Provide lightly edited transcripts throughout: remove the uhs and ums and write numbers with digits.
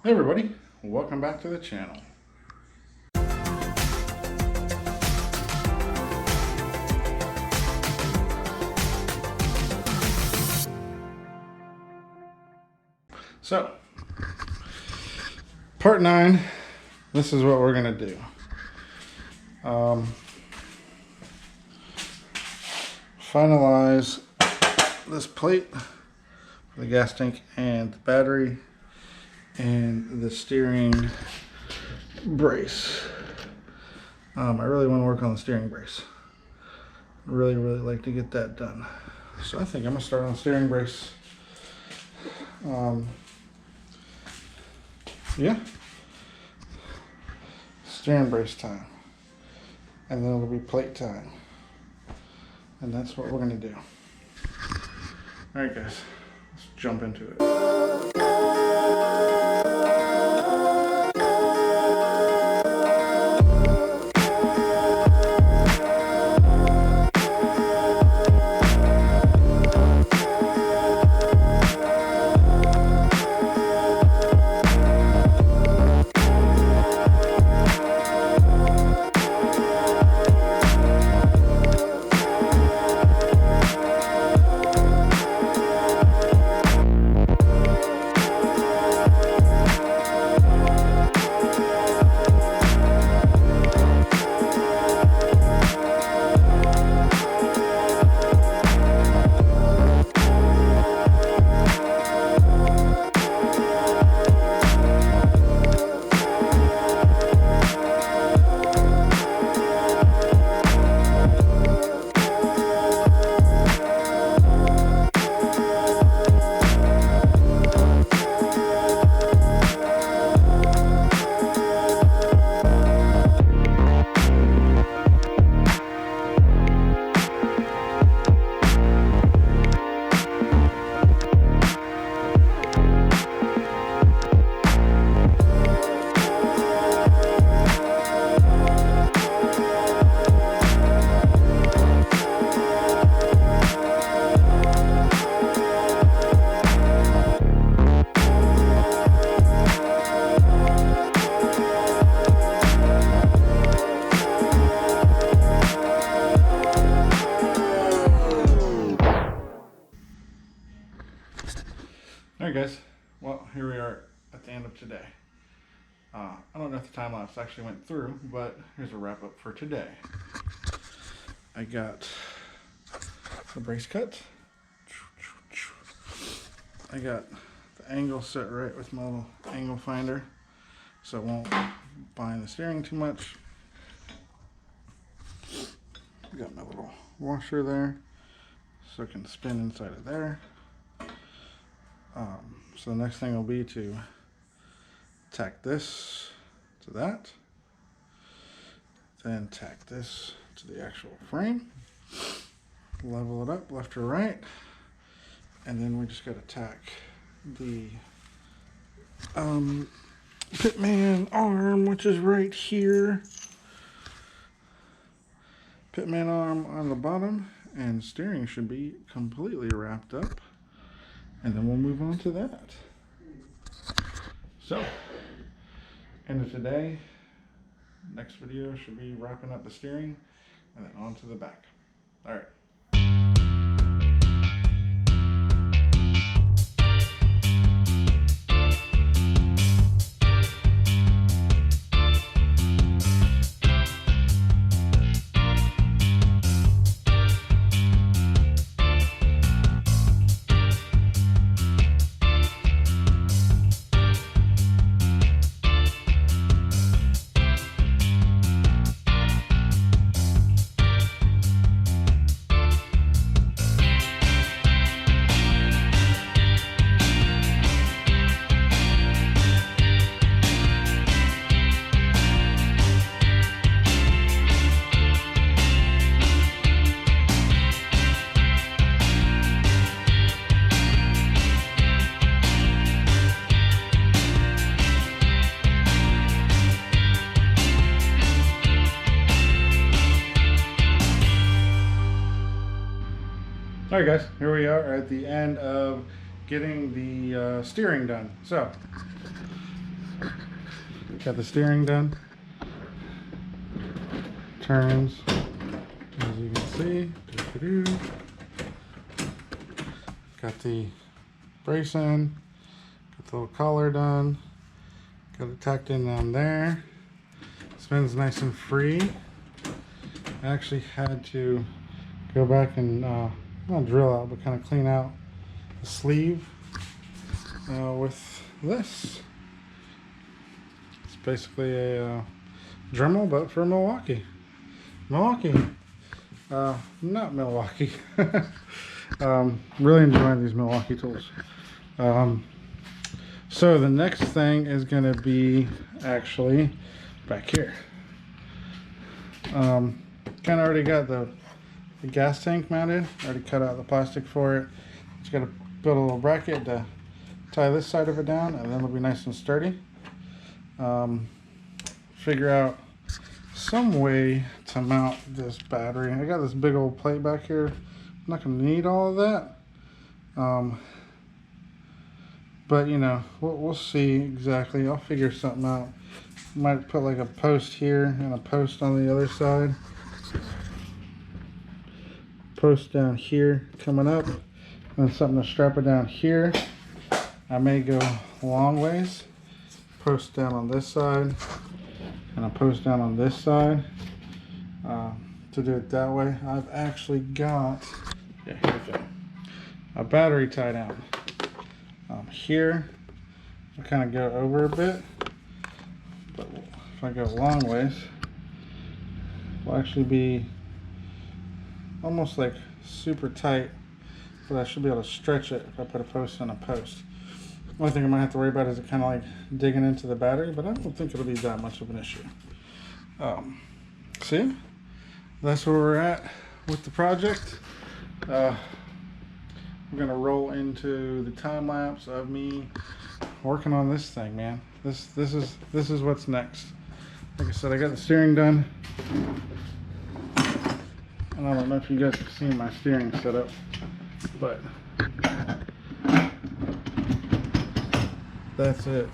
Hey everybody, welcome back to the channel. So, part 9, this is what we're going to do. Finalize this plate for the gas tank and the battery and the steering brace. I really want to work on the steering brace. Really like to get that done. So I think I'm going to start on the steering brace. Yeah. Steering brace time. And then it'll be plate time. And that's what we're going to do. Alright guys, let's jump into it. Alright guys, well here we are at the end of today. I don't know if the time lapse actually went through, but here's a wrap up for today. I got the brace cut. I got the angle set right with my little angle finder so it won't bind the steering too much. Got my little washer there so it can spin inside of there. So the next thing will be to tack this to that, then tack this to the actual frame, level it up left or right, and then we just got to tack the pitman arm, which is right here. Pitman arm on the bottom, and steering should be completely wrapped up. And then we'll move on to that. So, end of today. Next video should be wrapping up the steering and then on to the back. All right. All right guys, here we are at the end of getting the steering done. So Got the steering done. Turns, as you can see. Doo-doo-doo. Got the brace in. Got the little collar done. Got it tacked in down there. Spins nice and free. I actually had to go back and not drill out, but kind of clean out the sleeve with this. It's basically a Dremel, but for Milwaukee. Not Milwaukee. Really enjoying these Milwaukee tools. So the next thing is going to be actually back here. Kind of already got the gas tank mounted. Already cut out the plastic for it. Just got to build a little bracket to tie this side of it down, and then it'll be nice and sturdy. Figure out some way to mount this battery. I got this big old plate back here. I'm not going to need all of that. But you know, we'll see exactly. I'll figure something out. Might put like a post here and a post on the other side. Post down here coming up, and something to strap it down here. I may go long ways. Post down on this side and a post down on this side to do it that way. I've actually got, yeah, here we go, a battery tie down. Here, I'll kind of go over a bit, but if I go long ways, will actually be almost like super tight, but I should be able to stretch it if I put a post on a post. Only thing I might have to worry about is it kind of like digging into the battery, but I don't think it'll be that much of an issue. See, that's where we're at with the project. We're gonna roll into the time lapse of me working on this thing, man. This is what's next. Like I said, I got the steering done. And I don't know if you guys have seen my steering setup, but that's it.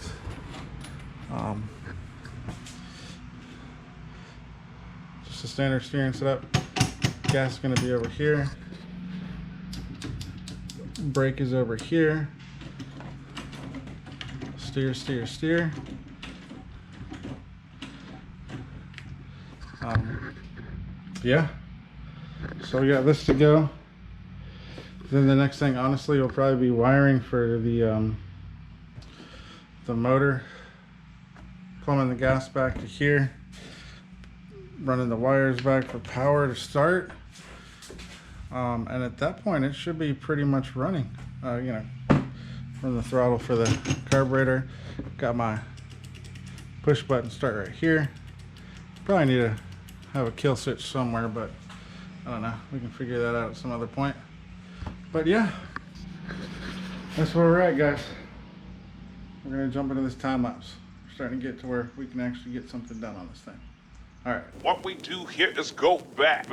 Just a standard steering setup. Gas is gonna be over here. Brake is over here. Steer, steer, steer. Yeah. So we got this to go. Then the next thing, honestly, will probably be wiring for the motor. Plumbing the gas back to here. Running the wires back for power to start. And at that point, it should be pretty much running. You know, from the throttle for the carburetor. Got my push button start right here. Probably need to have a kill switch somewhere, but I don't know. We can figure that out at some other point. But yeah, that's where we're at, guys. We're gonna jump into this time lapse. We're starting to get to where we can actually get something done on this thing. All right. What we do here is go back.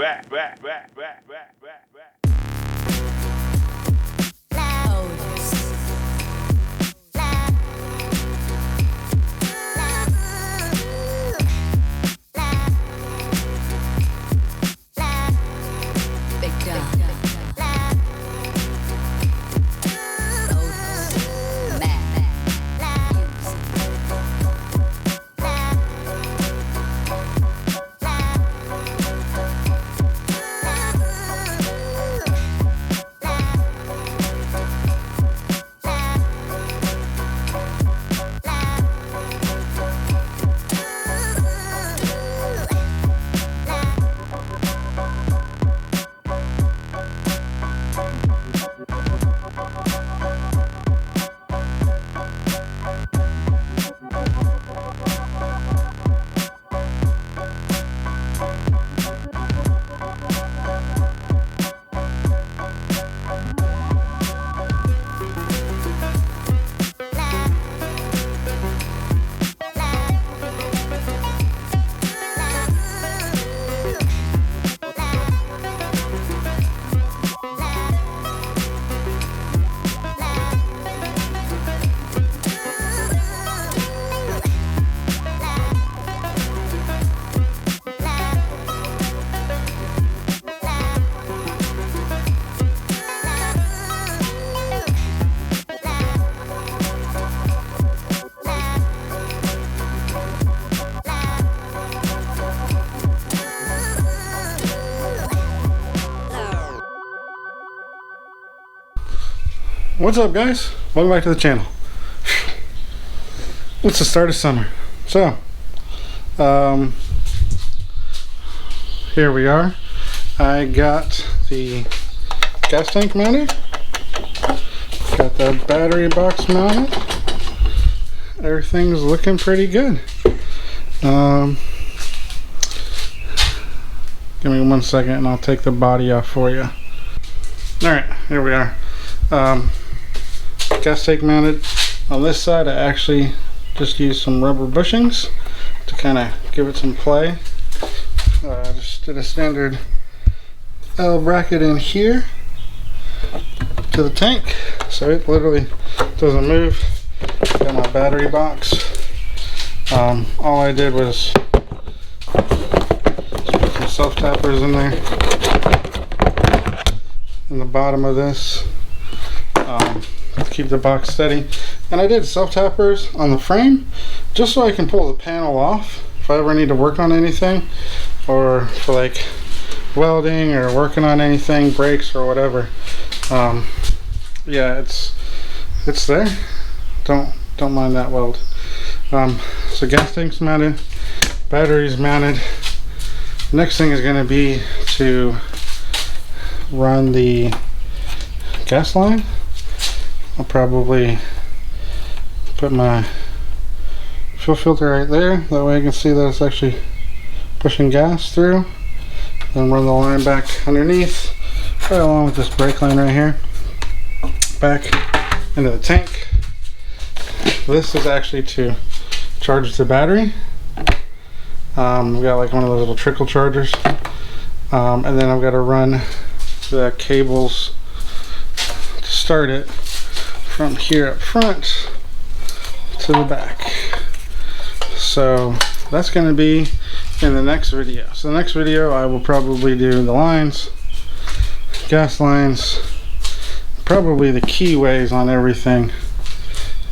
What's up, guys? Welcome back to the channel. It's the start of summer. So, here we are. I got the gas tank mounted. Got the battery box mounted. Everything's looking pretty good. Give me 1 second and I'll take the body off for you. Alright, here we are. Gas tank mounted. On this side I actually just used some rubber bushings to kind of give it some play. Just did a standard L bracket in here to the tank, so it literally doesn't move. Got my battery box. All I did was put some self tappers in there in the bottom of this to keep the box steady, and I did self tappers on the frame just so I can pull the panel off if I ever need to work on anything, or for like welding or working on anything, brakes or whatever. Yeah, it's there. Don't mind that weld. So gas tank's mounted, battery's mounted. Next thing is going to be to run the gas line. I'll probably put my fuel filter right there, that way I can see that it's actually pushing gas through. Then run the line back underneath, right along with this brake line right here, back into the tank. This is actually to charge the battery. We got like one of those little trickle chargers, and then I've got to run the cables to start it from here up front to the back. So that's going to be in the next video. So the next video I will probably do the lines, gas lines, probably the keyways on everything.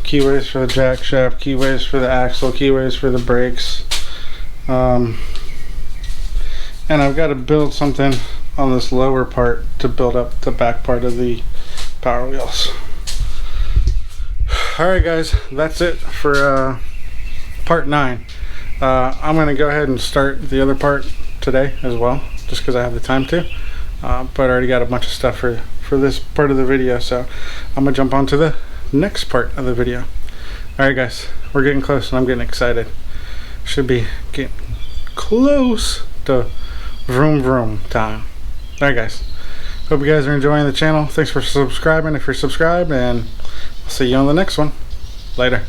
Keyways for the jack shaft, keyways for the axle, keyways for the brakes. And I've got to build something on this lower part to build up the back part of the power wheels. Alright guys, that's it for part 9. I'm going to go ahead and start the other part today as well, just because I have the time to. But I already got a bunch of stuff for this part of the video, so I'm going to jump on to the next part of the video. Alright guys, we're getting close and I'm getting excited. Should be getting close to vroom vroom time. Alright guys, hope you guys are enjoying the channel. Thanks for subscribing if you're subscribed, and I'll see you on the next one. Later.